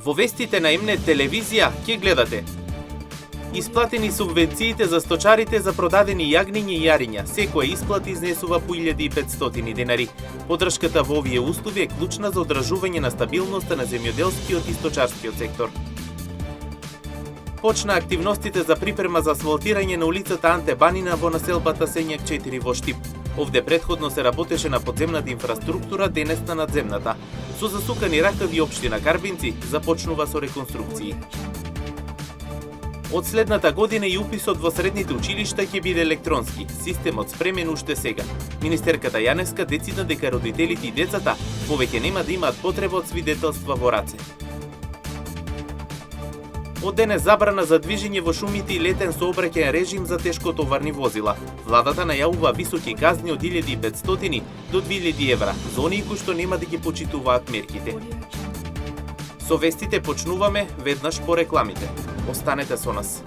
Во вестите на МН телевизија ќе гледате: исплатени субвенциите за сточарите за продадени јагниња и јариња. Секоја исплата изнесува по 1500 денари. Поддршката во овие услови е клучна за одржување на стабилноста на земјоделскиот и сточарскиот сектор. Почна активностите за припрема за асфалтирање на улицата Анте Банина во населбата Сењак 4 во Штип. Овде претходно се работеше на подземната инфраструктура, денес на надземната. Со засукани ракави општина Карбинци започнува со реконструкции. Од следната година и уписот во средните училишта ќе биде електронски. Системот спремен уште сега. Министерката Јаневска децидна дека родителите и децата повеќе нема да имаат потреба од свидетелства во раце. Од денес забрана за движење во шумите и летен сообраќајен режим за тешкотоварни возила. Владата најавува високи казни од 1500 до 2000 евра за оние кои што нема да ги почитуваат мерките. Со вестите почнуваме веднаш по рекламите. Останете со нас.